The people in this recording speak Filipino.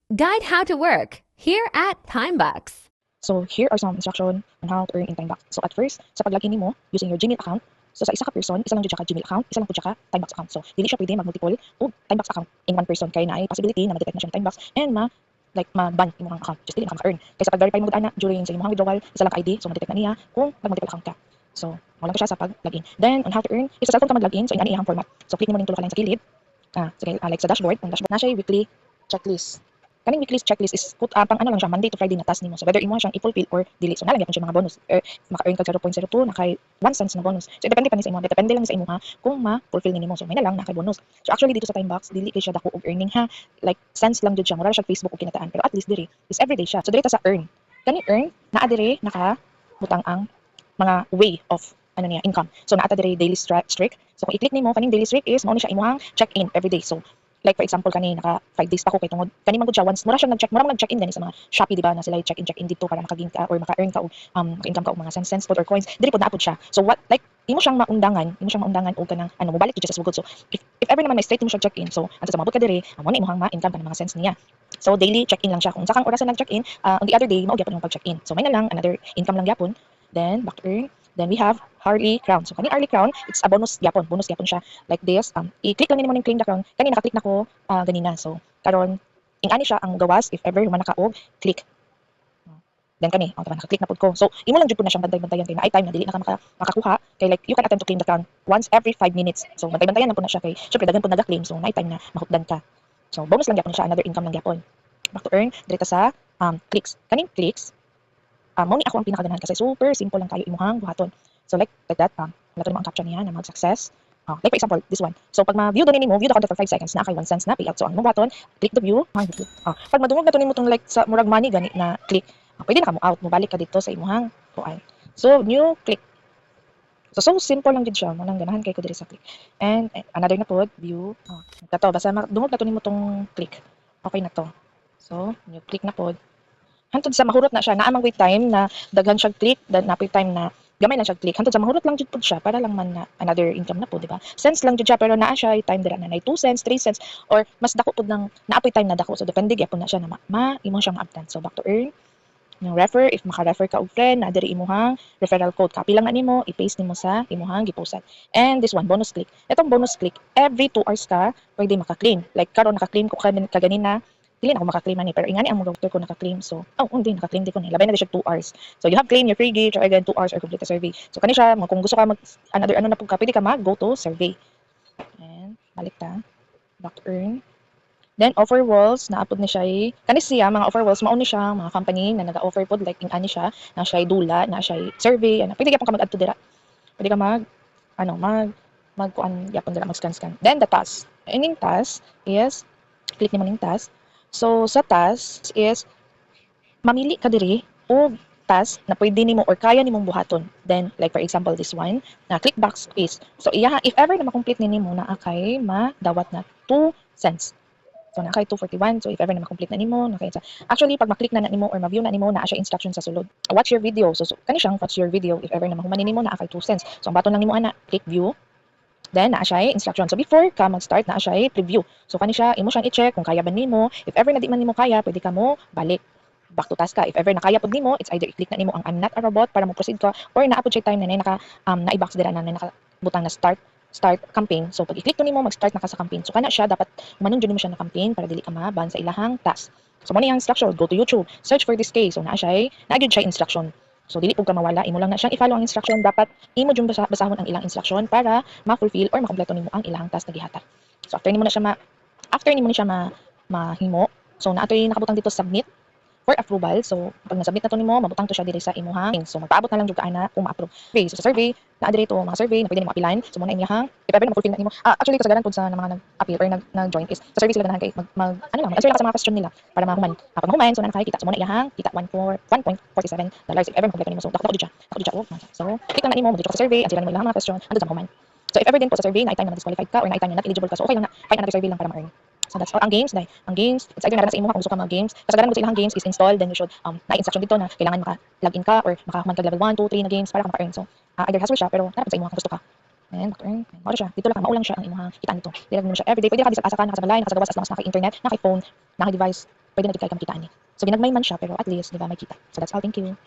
Guide how to work here at Timebox. So here are some instruction on how to earn in Timebox. So at first, sa pag-login nimo using your Gmail account, so sa isa ka person, isa lang jud ka Gmail account, isa lang pud ka Timebox account. So dili siya pwede mag-multiple o Timebox account in one person kay naay possibility na ma-detect na siya ng Timebox and ma-ban imong account. Just dili na ka earn. Kay sa pag-verify mo ana during sa imong withdrawal, isa lang ka ID, so ma-detect na niya kung mag-multiple account ka. So, wala ka siya sa pag-login. Then on how to earn, if sa cellphone ka mag-login, so inani iyang format. So click mo ning tulo ka line sa gilid. Sige, like sa dashboard, ang dashboard na siya weekly checklist. Kaning weekly checklist is pang ano lang siya, Monday to Friday na task nimo. So whether imo siyang i-fulfill or dili. So nalang gyapon siya mga bonus. Maka-earn ka 0.02 na kay 1 cents na bonus. So depende pa ni sa imo, depende lang sa imo ha kung ma-fulfill nimo. So may na lang na kay bonus. So actually dito sa Timebox, dili kay siya dako og earning ha. Like cents lang jud siya, mura siya Facebook og kinataan. Pero at least diri is everyday siya. So diri ta sa earn. Kani earn naa diri naka butang ang mga way of income. So naata diri daily streak. So kung i-click nimo kaning daily streak is mao ni siya imong check-in everyday. So like for example kani naka 5 days pa ko kay tungod kani man gud siya once mura mag-check-in gani sa mga Shopee di ba na sila check-in dito para makagain ka or maka-earn ka og maka-income ka og mga cents pod or coins diri pod naapod siya. So what like imo siyang maundangan og kanang mobalik jud siya sa sugod. So if ever naman may straight mo siya check-in, so ansa sa mabot ka diri amo na imong ma-income ka ng mga cents niya. So daily check-in lang siya kung sa kang oras na nag-check-in, on the other day mao gyapon yung pag-check-in. So may na lang another income lang gyapon. Then back to earn. Then we have Harley Crown. So kani Harley Crown, it's a bonus gyapon siya. Like this, i-click lang nimo ning claim the crown. Kani naka-click nako ganina. So karon ingani siya ang gawas if ever man naka og click. Then kani, tama naka-click na pud ko. So imo lang jud pud na siyang bantay-bantayan kay naay time na dili na ka makakuha kay like you can attempt to claim the crown once every 5 minutes. So bantay-bantayan lang pud na siya kay syempre daghan pud naga-claim so naay time na mahutdan ka. So bonus lang gyapon siya, another income lang gyapon. Back to earn diri ta sa clicks. Kaning clicks mao ni ako ang pinakaganahan kasi super simple lang kayo imuhang buhaton. So like that, wala to ang caption niya na mag-success. Like for example, this one. So pag ma-view doon nimo, view the content for 5 seconds na kay 1 cents na payout. So ang mong button, click the view. Pag madungog na to nimo tong like sa murag money gani na click, pwede na ka mo out, mo balik ka dito sa imuhang kuan. So new click. So simple lang gid siya, mo nang ganahan kay ko diri sa click. And another na pod, view. Kato basta dungog na to nimo tong click. Okay na to. So new click na pod. Hantod sa mahurot na siya naa mang wait time na daghan siya click dan napoy time na gamay lang siya click hantod sa mahurot lang jud pud siya para lang man na another income na po di ba cents lang jud siya pero naa siya time dira na 2 cents 3 cents or mas dako pud nang naapoy time na dako so depende gyapon na siya na imo siyang abtan so back to earn yung refer if maka-refer ka og friend na diri imuhang referral code copy lang nimo i-paste nimo sa imuhang gipostan and this one bonus click etong bonus click every 2 hours ka pwede maka-claim like karon naka-claim ko kaganina dili na ako maka-claim ani pero ingani ang mga doctor ko naka-claim so hindi naka-claim di ko ni labay na di siya 2 hours so you have claim your free gift or again 2 hours or complete the survey so kani siya kung gusto ka mag another na pud ka pwede ka mag go to survey and balik ta back to earn then offer walls naapod ni siya kani siya mga offer walls mao ni siya mga company na naga-offer pod like ingani siya na siya dula na siya survey ana pwede gyapon ka mag-add to dira pwede ka mag kuan gyapon dira mag scan then the task ining task is click nimo ning task. So sa task is mamili ka diri og task na pwede nimo or kaya nimong buhaton. Then like for example this one na click backspace. So iya if ever na ma-complete nimo na kay madawat na 2 cents. So na kay 241. So if ever na ma-complete na nimo na kay actually pag ma-click na nimo or ma-view na nimo na siya instruction sa sulod. Watch your video. So kani siyang watch your video if ever na mahuman nimo na kay 2 cents. So ang baton lang nimo ana click view. Then naa siya instruction. So before ka mag-start naa siya preview. So kani siya imo siyang i-check kung kaya ba nimo. If ever na di man nimo kaya, pwede ka mo balik back to task ka. If ever na kaya pud nimo, it's either i-click na nimo ang I'm not a robot para mo proceed ka or naapod siya time na naka na-i-box dira na nakabutang na start campaign. So pag i-click to nimo mag-start na ka sa campaign. So kana siya dapat manon jud nimo siya na campaign para dili ka maban sa ilahang task. So mo ni ang instruction, go to YouTube, search for this case. So naa siya gyud siya instruction. So dili pug ka mawala, imo lang na siyang i-follow ang instruction dapat imo jud basahon ang ilang instruction para ma-fulfill or makompleto nimo ang ilang task na gihatag. So after nimo ni siya mahimo, so naatoy nakabutang dito submit for approval. So pag na-submit na to nimo, mabutang to siya diri sa imuhang. So magpaabot na lang jud ka ana kung ma-approve. Okay, so sa survey, naa diri to mga survey na pwede nimo appealan. So muna imiyahang if ever na ma-fulfill na nimo. Actually kasagaran pud sa mga nag-appeal or nag-join is sa survey sila ganahan kay mag-answer lang ka sa mga question nila para mahuman. Pag mahuman, so na nakakita. So muna iyahang kita $1.47 if ever kompleto nimo. So dako jud siya. So click lang na nimo, dito sa survey, answer lang nimo ilang mga question, andun sa mahuman. So if ever din po sa survey na time na disqualified ka or na time na not eligible ka, so okay lang na find another survey lang para ma-earn. So that's all. Ang games, it's either naran sa imo kung gusto ka mag-games. Kasagaran mo sa ilang games is install, then you should na-instruction dito na kailangan maka-login ka or makahuman ka level 1, 2, 3 na games para ka maka-earn. So either hassle siya pero naran sa imo kung gusto ka. And earn. Mao siya. Dito lang maulang siya ang imong kita nito. Dili mo siya everyday. Pwede ka bisag asa ka nakasabay, nakasagawas as long as naka-internet, naka-phone, naka-device. pwede na gid kay ka makitaan ni. So ginagmay man siya pero at least di ba may kita. So that's all. Thank you.